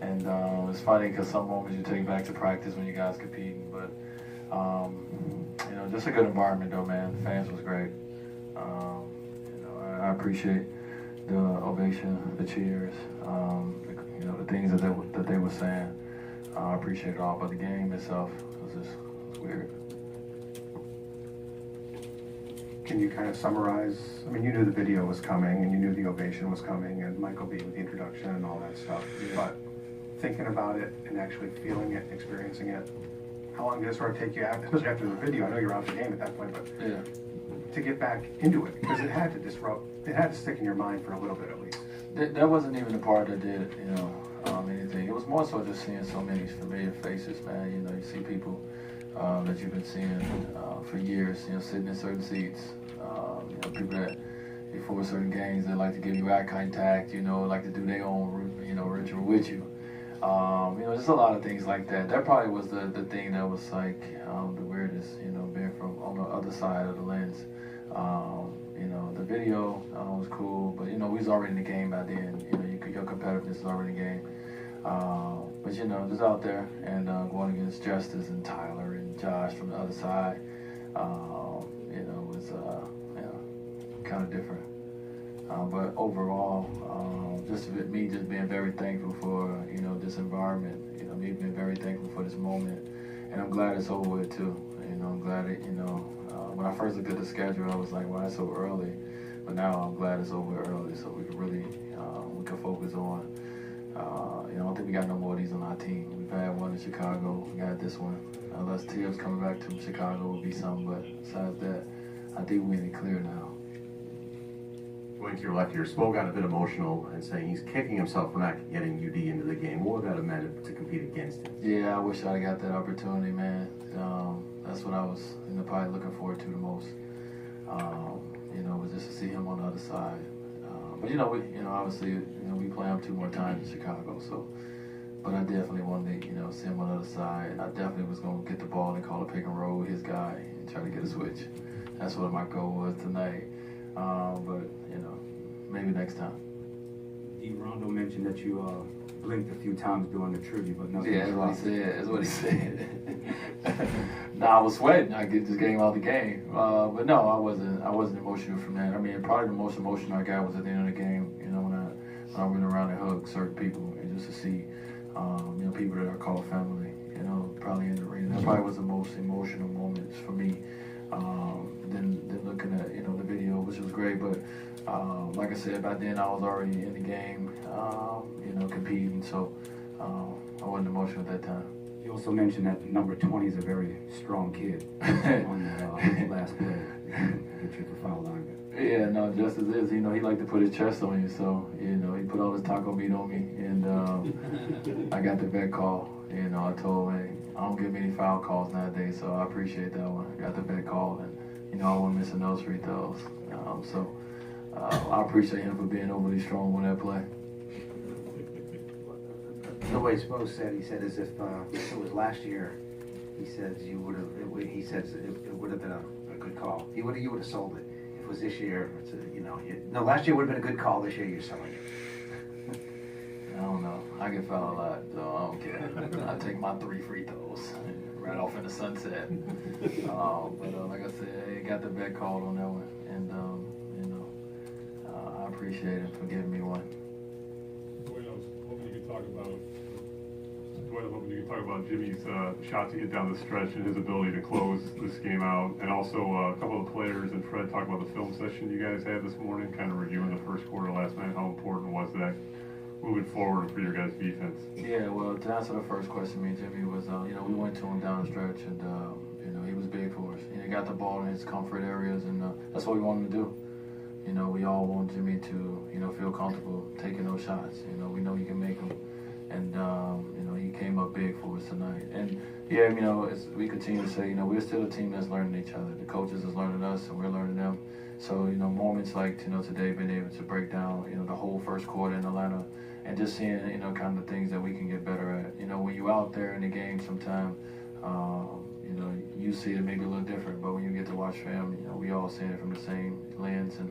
And it's funny because some moments you take back to practice when you guys competing, but just a good environment though, man. The fans was great. I appreciate the ovation, the cheers, the things that they were saying. I appreciate it all, but the game itself was weird. Can you kind of summarize? I mean, you knew the video was coming, and you knew the ovation was coming, and Michael B with the introduction and all that stuff. Yeah. But thinking about it and actually feeling it, experiencing it, how long did it sort of take you, especially after the video? I know you're out of the game at that point, but Yeah. to get back into it, because it had to disrupt, it had to stick in your mind for a little bit at least. That wasn't even the part that did, anything. It was more so just seeing so many familiar faces, man. You see people that you've been seeing for years, sitting in certain seats. People that before certain games, they like to give you eye contact, like to do their own, ritual with you. Just a lot of things like that. That probably was the thing that was like the weirdest, being from on the other side of the lens. The video was cool, but we was already in the game by then. Your competitiveness is already in the game. But just out there and going against Justice and Tyler and Josh from the other side, was kind of different. But overall, me just being very thankful for this environment. Me being very thankful for this moment, and I'm glad it's over with too. I'm glad it. When I first looked at the schedule, I was like, "Why it's so early?" But now I'm glad it's over early, so we can really we can focus on. I don't think we got no more of these on our team. We've had one in Chicago. We got this one. Unless Tibbs coming back to Chicago would be something, but besides that, I think we're in the clear now. Going to your left here, Spo got a bit emotional and saying he's kicking himself for not getting UD into the game. What would that have meant to compete against him? Yeah, I wish I'd got that opportunity, man. That's what I was probably looking forward to the most. Was just to see him on the other side. But obviously, we play him 2 more times in Chicago, so. But I definitely wanted to, see him on the other side. And I definitely was going to get the ball and call a pick and roll with his guy and try to get a switch. That's what my goal was tonight. But maybe next time. Rondo mentioned that you blinked a few times during the tribute, but nothing. Yeah, that's what he said. I was sweating. I get this game out the game. But no, I wasn't emotional from that. I mean, probably the most emotional I got was at the end of the game. When I went around and hugged certain people, and just to see, people that I call family. Probably in the arena. That probably was the most emotional moments for me. Than looking at the video, which was great. But like I said, by then I was already in the game, competing. So I wasn't emotional at that time. You also mentioned that number 20 is a very strong kid on the last play. Get you to foul line. Yeah, no, Justice is. He like to put his chest on you. So he put all his taco meat on me, and I got the vet call. I told him, I don't give any foul calls nowadays, so I appreciate that one. I got the vet call, and I wasn't missing those free throws. So I appreciate him for being overly strong on that play. The way Spo said, he said as if it was last year. He says you would have. He says it would have been a good call. You would have sold it. If it was this year, no. Last year would have been a good call. This year you're selling it. I don't know. I get fouled a lot, so I don't care. I take my 3 free throws right off in the sunset. But like I said, I got the vet call on that one, and I appreciate him for giving me one. Dwyane, I was hoping you could talk about Jimmy's shot to get down the stretch and his ability to close this game out, and also a couple of players and Fred talk about the film session you guys had this morning, kind of reviewing the first quarter last night. How important was that moving forward for your guys' defense? Yeah, well, to answer the first question, me and Jimmy was, we went to him down the stretch, and he was big for us. He got the ball in his comfort areas, and that's what we wanted to do. We all want Jimmy to, feel comfortable taking those shots. We know he can make them, and he came up big for us tonight. And yeah, as we continue to say, we're still a team that's learning each other. The coaches is learning us, and we're learning them. So moments like today, being able to break down the whole first quarter in Atlanta, and just seeing kind of the things that we can get better at. When you're out there in the game, sometimes you see it maybe a little different, but when you get to watch film, we all seeing it from the same lens. And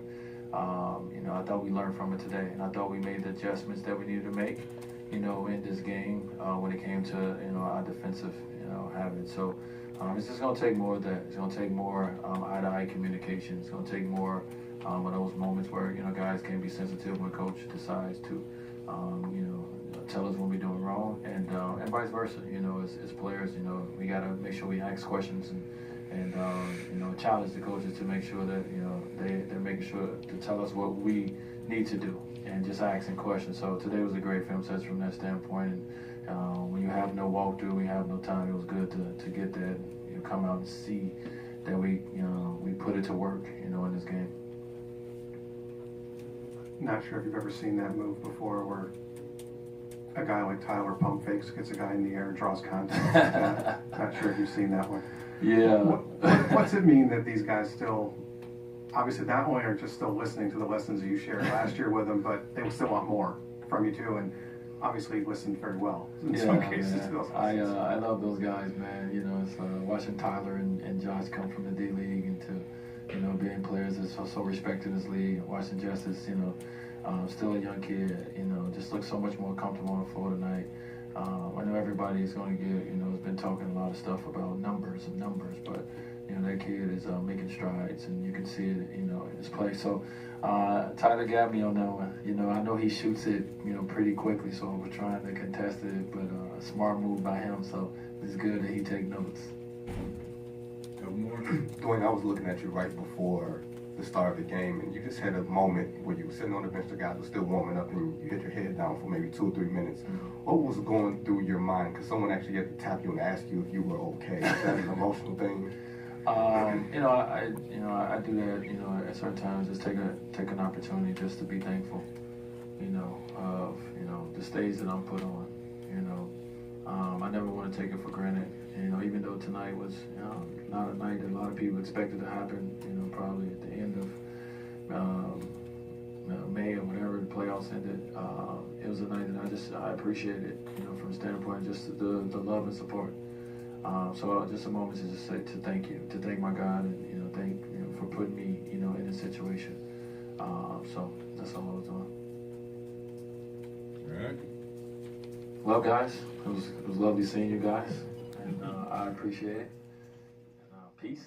I thought we learned from it today, and I thought we made the adjustments that we needed to make. you know, in this game when it came to, you know, our defensive, you know, habits. So it's just going to take more of that. It's going to take more eye-to-eye communication. It's going to take more of those moments where, you know, guys can be sensitive when coach decides to, you know, tell us when we're doing wrong, and vice versa. You know, as players, you know, we got to make sure we ask questions and you know, challenge the coaches to make sure that, you know, they're making sure to tell us what we need to do and just asking questions. So today was a great film session from that standpoint. And when you have no walkthrough, we have no time, it was good to get that, you know, come out and see that we, you know, we put it to work, you know, in this game. Not sure if you've ever seen that move before, where a guy like Tyler pump fakes, gets a guy in the air and draws contact. Not sure if you've seen that one. Yeah. What's it mean that these guys still, obviously not only are just still listening to the lessons you shared last year with them, but they still want more from you too, and obviously listened very well in some cases. I love those guys, man. You know, it's watching Tyler and Josh come from the D League into, you know, being players that's so respected in this league. Watching Justice, you know, still a young kid, you know, just looks so much more comfortable on the floor tonight. I know everybody is going to get, you know, has been talking a lot of stuff about numbers, but, you know, that kid is making strides, and you can see it, you know, in his play. So Tyler got me on that one. You know, I know he shoots it, you know, pretty quickly, so we're trying to contest it, but a smart move by him, so it's good that he take notes. Good morning. Dwyane, I was looking at you right before the start of the game, and you just had a moment where you were sitting on the bench, the guys were still warming up, and you hit your head down for maybe 2 or 3 minutes. What was going through your mind? Because someone actually had to tap you and ask you if you were okay. Is that an emotional thing? You know, I do that. You know, at certain times, just take an opportunity just to be thankful. You know, of, you know, the stage that I'm put on. You know, I never want to take it for granted. You know, even though tonight was, you know, not a night that a lot of people expected to happen. You know, probably at the end of May or whatever the playoffs ended. It was a night that I appreciated. You know, from a standpoint of just the love and support. So just a moment to just say to thank you, to thank my God, and, you know, thank, you know, for putting me, you know, in this situation. So that's all I was doing. All right. Love, guys. It was lovely seeing you guys, and I appreciate it. And, peace.